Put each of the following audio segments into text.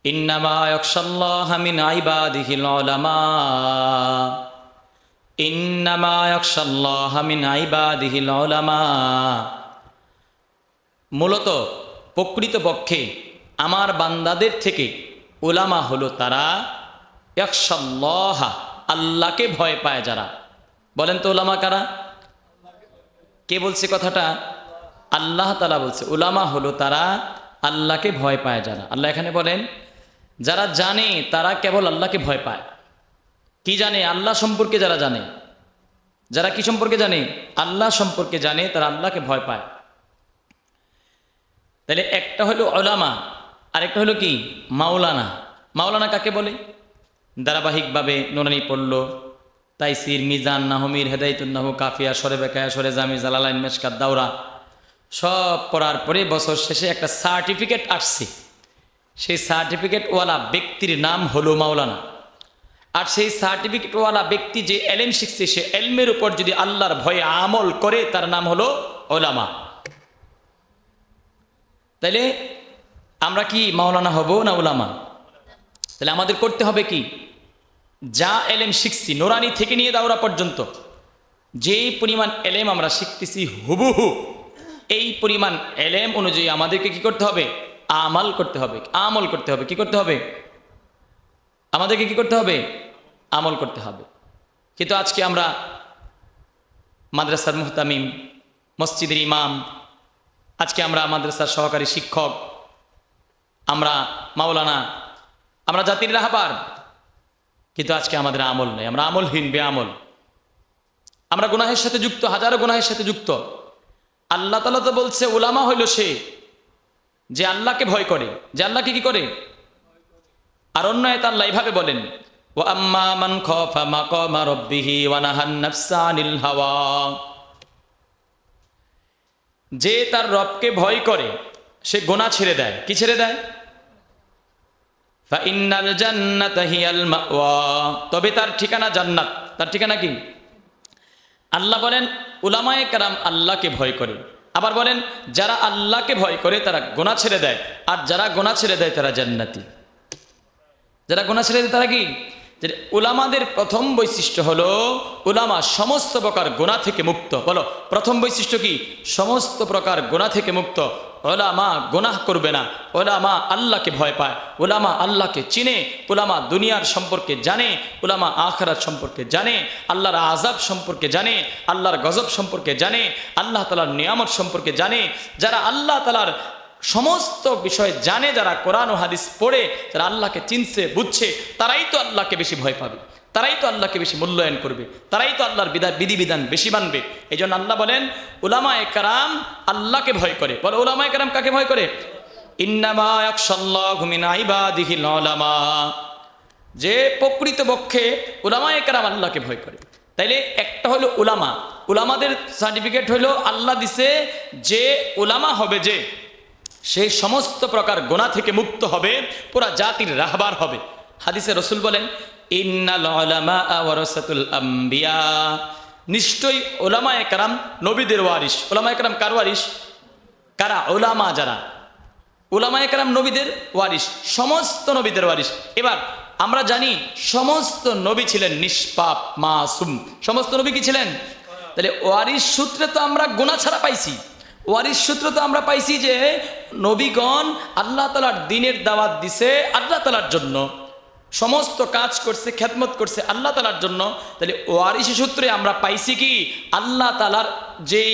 ইন্নামা ইয়াখশাল্লাহা মিন ইবাদিহিল উলামা। ইন্নামা ইয়াখশাল্লাহা মিন ইবাদিহিল উলামা। মূলত প্রকৃতপক্ষে আমার বান্দাদের থেকে উলামা হলো তারা ইয়াখশাল্লাহা, আল্লাহকে ভয় পায় যারা। বলেন তো উলামা কারা? কে বলছে কথাটা? আল্লাহ তাআলা বলছে উলামা হলো তারা আল্লাহকে ভয় পায় যারা। আল্লাহ এখানে বলেন যারা জানে তারা কেবল আল্লাহকে ভয় পায়। কি জানে? আল্লাহ সম্পর্কে যারা জানে। যারা কি সম্পর্কে জানে? আল্লাহ সম্পর্কে জানে, তারা আল্লাহকে ভয় পায়। তাহলে একটা হলো উলামা, আরেকটা হলো কি মাওলানা। মাওলানা কাকে বলে? ধারাবাহিকভাবে নুরানি পড়ল, তাইসির, মিজান, নাহমির, হেদায়েতুন নাহু, কাফিয়া, সরে বেকায়া, সরে জামি, জালালাইন, মেশকাত, দাওরা সব পড়ার পরে বছর শেষে একটা সার্টিফিকেট আসছে। সেই সার্টিফিকেটওয়ালা ব্যক্তির নাম হলো মাওলানা। আর সেই সার্টিফিকেটওয়ালা ব্যক্তি যে এলেম শিখছে, সে এলমের উপর যদি আল্লাহর ভয়ে আমল করে, তার নাম হলো উলামা। তাইলে আমরা কি মাওলানা হব না উলামা? তাহলে আমাদের করতে হবে কি? যা এলেম শিখছি নুরানি থেকে নিয়ে দাওরা পর্যন্ত, যেই পরিমাণ এলেম আমরা শিখতেছি হুবহু এই পরিমাণ এলেম অনুযায়ী আমাদেরকে কি করতে হবে? আমাল করতে হবে, আমল করতে হবে। কি করতে হবে? আমাদেরকে কি করতে হবে? আমল করতে হবে। কিন্তু আজকে আমরা মাদ্রাসার মুহতামিম, মসজিদের ইমাম, আজকে আমরা মাদ্রাসার সহকারী শিক্ষক, আমরা মাওলানা, আমরা জাতির রাহবার, কিন্তু আজকে আমাদের আমল নেই। আমরা আমলহীন, বেআমল। আমরা গুনাহের সাথে যুক্ত, হাজারো গুনাহের সাথে যুক্ত। আল্লাহ তাআলা তো বলছে উলামা হইল সে যে আল্লাহকে ভয় করে, যে আল্লাহকে কি করে। আর অন্য আয়াতে আল্লাহ এইভাবে বলেন, ওয়া আম্মা মান খাফা মাকামা রাব্বিহি ওয়া নাহান নাফসা আনিল হাওয়া। যে তার রবকে ভয় করে সে গুনাহ ছেড়ে দেয়। কি ছেড়ে দেয়? ফা ইন্নাল জান্নাতা হিয়াল মাওয়া। তবে তার ঠিকানা জান্নাত। তার ঠিকানা কি? আল্লাহ বলেন উলামায়ে কেরাম আল্লাহকে ভয় করে। আবার বলেন যারা আল্লাহকে ভয় করে তারা গুনাহ ছেড়ে দেয়, আর যারা গুনাহ ছেড়ে দেয় তারা জান্নাতি। যারা গুনাহ ছেড়ে দেয় তারা কি? যে উলামাদের প্রথম বৈশিষ্ট্য হলো উলামা সমস্ত প্রকার গুনাহ থেকে মুক্ত। বলো, প্রথম বৈশিষ্ট্য কি? সমস্ত প্রকার গুনাহ থেকে মুক্ত। উলামা গুনাহ করবে না। উলামা আল্লাহকে ভয় পায়। উলামা আল্লাহকে চিনে। উলামা দুনিয়ার সম্পর্কে জানে। উলামা আখিরাত সম্পর্কে জানে। আল্লাহর আযাব সম্পর্কে জানে। আল্লাহর গজব সম্পর্কে জানে। আল্লাহ তাআলার নিয়ামত সম্পর্কে জানে। যারা আল্লাহ তাআলার সমস্ত বিষয় জানে, যারা কোরআন ও হাদিস পড়ে, যারা আল্লাহকে চিনছে, বুঝছে, তারাই তো আল্লাহকে বেশি ভয় পাবে, তারাই তো আল্লাহকে বেশি মূল্যায়ন করবে, তারাই তো আল্লাহর বিধিবিধান বেশি মানবে। এই জন্য আল্লাহ বলেন উলামায়ে কেরাম আল্লাহকে ভয় করে। বলো উলামায়ে কেরাম কাকে ভয় করে? ইন্নামা ইয়াখশাল্লাহু মিন ইবাদিহিল উলামা। যে প্রকৃতপক্ষে উলামায়ে কেরাম আল্লাহকে ভয় করে। তাইলে একটা হলো উলামা, উলামাদের সার্টিফিকেট হলো আল্লাহ দিছে, যে উলামা হবে যে সেই সমস্ত প্রকার গুনাহ থেকে মুক্ত হবে, পুরা জাতির রাহবার হবে। হাদিসে রাসূল বলেন ইন্নাল উলামা ওয়ারাসাতুল আম্বিয়া। নিশ্চয়ই উলামায়ে কেরাম নবীদের ওয়ারিস। উলামায়ে কেরাম কার ওয়ারিস? কারা? উলামা যারা। উলামায়ে কেরাম নবীদের ওয়ারিস, সমস্ত নবীদের ওয়ারিস। এবার আমরা জানি সমস্ত নবী ছিলেন নিষ্পাপ, মাসুম। সমস্ত নবী কি ছিলেন? তাহলে ওয়ারিস সূত্রে তো আমরা গুনাহ ছাড়া পাইছি। ওয়ারিস সূত্র তো আমরা পাইছি যে নবীগণ আল্লাহ তাআলার দ্বীনের দাওয়াত দিছে আল্লাহ তাআলার জন্য, সমস্ত কাজ করছে, খেদমত করছে আল্লাহ তাআলার জন্য। তাহলে ওয়ারিস সূত্রে আমরা পাইছি কি? আল্লাহ তাআলার যেই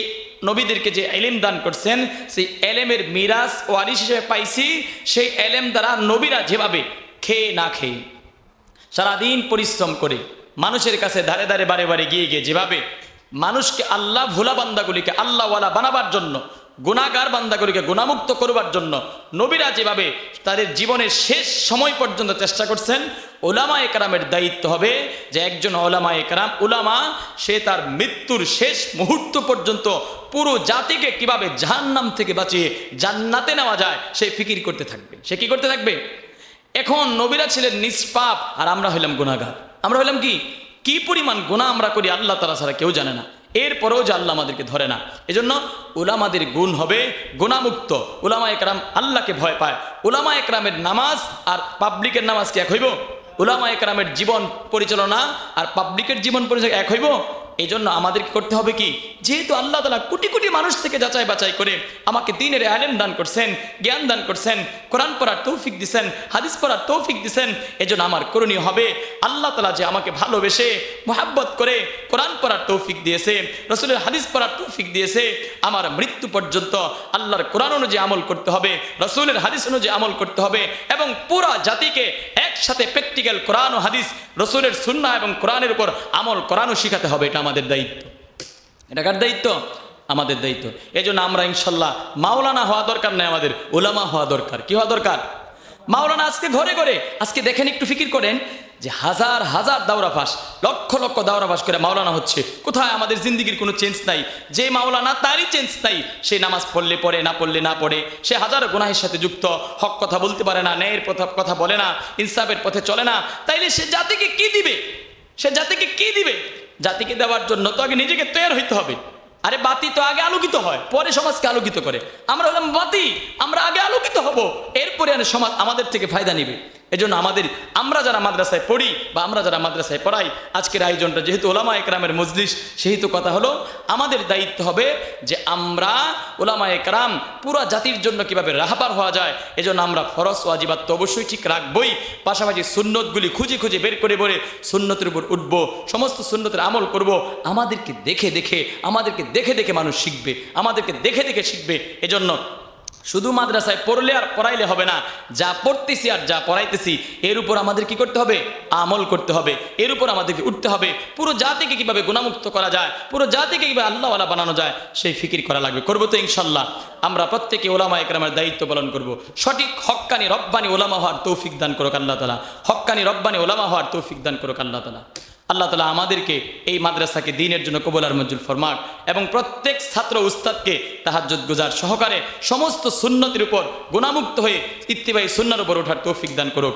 নবীদেরকে যে এলেম দান করছেন, সেই এলেমের মিরাস ওয়ারিস হিসেবে পাইছি। সেই এলেম দ্বারা নবীরা যেভাবে খেয়ে না খেয়ে সারাদিন পরিশ্রম করে মানুষের কাছে ধারে ধারে বারে বারে গিয়ে গিয়ে যেভাবে মানুষকে আল্লাহ ভোলা বান্দাগুলিকে আল্লাহওয়ালা বানাবার জন্য, গুনাহগার বান্দাগুলিকে গুনাহমুক্ত করবার জন্য নবীরা যেভাবে তাদের জীবনের শেষ সময় পর্যন্ত চেষ্টা করছেন, উলামায়ে কেরামের দায়িত্ব হবে যে একজন উলামায়ে কেরাম, উলামা, সে তার মৃত্যুর শেষ মুহূর্ত পর্যন্ত পুরো জাতিকে কিভাবে জাহান্নাম থেকে বাঁচিয়ে জান্নাতে নেওয়া যায় সেই ফিকির করতে থাকবে। সে কি করতে থাকবে? এখন নবীরা ছিলেন নিষ্পাপ, আর আমরা হইলাম গুনাহগার। আমরা হইলাম কি পরিমাণ গুনাহ আমরা করি আল্লাহ তাআলা ছাড়া কেউ জানে না। এরপরেও যে আল্লাহ আমাদেরকে ধরে না। এজন্য উলামাদের গুণ হবে গুণামুক্ত। উলামা একরাম আল্লাহকে ভয় পায়। উলামা একরামের নামাজ আর পাবলিকের নামাজ কি এক হইব? উলামা একরামের জীবন পরিচালনা আর পাবলিকের জীবন পরিচালনা এক হইব? এই জন্য আমাদেরকে করতে হবে কি, যেহেতু আল্লাহ তাআলা কোটি কোটি মানুষ থেকে যাচাই বাছাই করে আমাকে দ্বীনের ইলম দান করছেন, জ্ঞান দান করছেন, কোরআন পড়ার তৌফিক দিছেন, হাদিস পড়ার তৌফিক দিছেন, এজন্য আমার করণীয় হবে আল্লাহ তাআলা যে আমাকে ভালোবেসে মহব্বত করে কোরআন পড়ার তৌফিক দিয়েছে, রাসূলের হাদিস পড়ার তৌফিক দিয়েছে, আমার মৃত্যু পর্যন্ত আল্লাহর কোরআন অনুযায়ী আমল করতে হবে, রাসূলের হাদিস অনুযায়ী আমল করতে হবে এবং পুরো জাতিকে একসাথে প্র্যাকটিক্যাল কোরআন ও হাদিস, রাসূলের সুন্নাহ এবং কোরআনের উপর আমল কোরআনও শিখাতে হবে। এটা আমাদের দায়িত্ব। এটা কার দায়িত্ব? আমাদের দায়িত্ব। এই জন্য আমরা ইনশাল্লাহ মাওলানা হওয়া দরকার নাই, আমাদের উলামা হওয়া দরকার। কি হওয়া দরকার? মাওলানা আজকে ঘরে ঘরে, আজকে দেখেন, একটু ফিকির করেন যে হাজার হাজার দাওরা ফাঁস, লক্ষ লক্ষ দাওরা ফাঁস করে মাওলানা হচ্ছে। কোথায়? আমাদের জিন্দিগির কোনো চেঞ্জ নাই। যে মাওলানা তারই চেঞ্জ নাই। সে নামাজ পড়লে পড়ে, না পড়লে না পড়ে, সে হাজারো গুনাহের সাথে যুক্ত, হক কথা বলতে পারে না, ন্যায়ের কথা বলে না, ইনসাফের পথে চলে না। তাইলে সে জাতিকে কি দিবে? সে জাতিকে কি দিবে? জাতিকে দেওয়ার জন্য তো আগে নিজেকে তৈরি হইতে হবে। আরে বাতি তো আগে আলোকিত হয়, পরে সমাজকে আলোকিত করে। আমরা হলাম বাতি, আমরা আগে আলোকিত হব, এরপরে সমাজ আমাদের থেকে ফায়দা নিবে। এজন্য আমরা যারা মাদ্রাসায় পড়ি বা আমরা যারা মাদ্রাসায় পড়াই, আজকের আয়োজনটা যেহেতু উলামা একরামের মজলিস, সেহেতু কথা হলো আমাদের দায়িত্ব হবে যে আমরা উলামা একরাম পুরো জাতির জন্য কিভাবে রাহবার হওয়া যায়। এজন্য আমরা ফরজ ওয়াজিবাত তো অবশ্যই ঠিক রাখবই, পাশাপাশি সুন্নতগুলি খুঁজে খুঁজে বের করে বেরে সুন্নতের উপর উঠবো, সমস্ত সুন্নতের আমল করব। আমাদেরকে দেখে দেখে মানুষ শিখবে, আমাদেরকে দেখে দেখে শিখবে। এজন্য শুধু মাদ্রাসায় পড়লে আর পড়াইলে হবে না, যা পড়তেছি আর যা পড়াইতেছি এর উপর আমাদের কি করতে হবে? আমল করতে হবে। এর উপর আমাদেরকে উঠতে হবে। পুরো জাতিকে কিভাবে গুণামুক্ত করা যায়, পুরো জাতিকে কিভাবে আল্লাহওয়ালা বানানো যায়, সেই ফিকির করা লাগবে। করবো তো ইনশাল্লাহ। আমরা প্রত্যেকে ওলামা একরামের দায়িত্ব পালন করব। সঠিক হক্কানি রব্বানি ওলামা হওয়ার তৌফিক দান করুক আল্লাহ তাআলা। হক্কানি রব্বানি ওলামা হওয়ার তৌফিক দান করুক আল্লাহ তাআলা। আল্লাহ তাআলা আমাদেরকে এই মাদ্রাসাকে দ্বীনের জন্য কবুল আর মঞ্জুর ফরমাক এবং প্রত্যেক ছাত্র উস্তাদকে তাহাজ্জুদ গুজার সহকারে সমস্ত সুন্নতের উপর গুণামুক্ত হয়ে ইত্তিবাই সুন্নাহর উপর ওঠার তৌফিক দান করুক।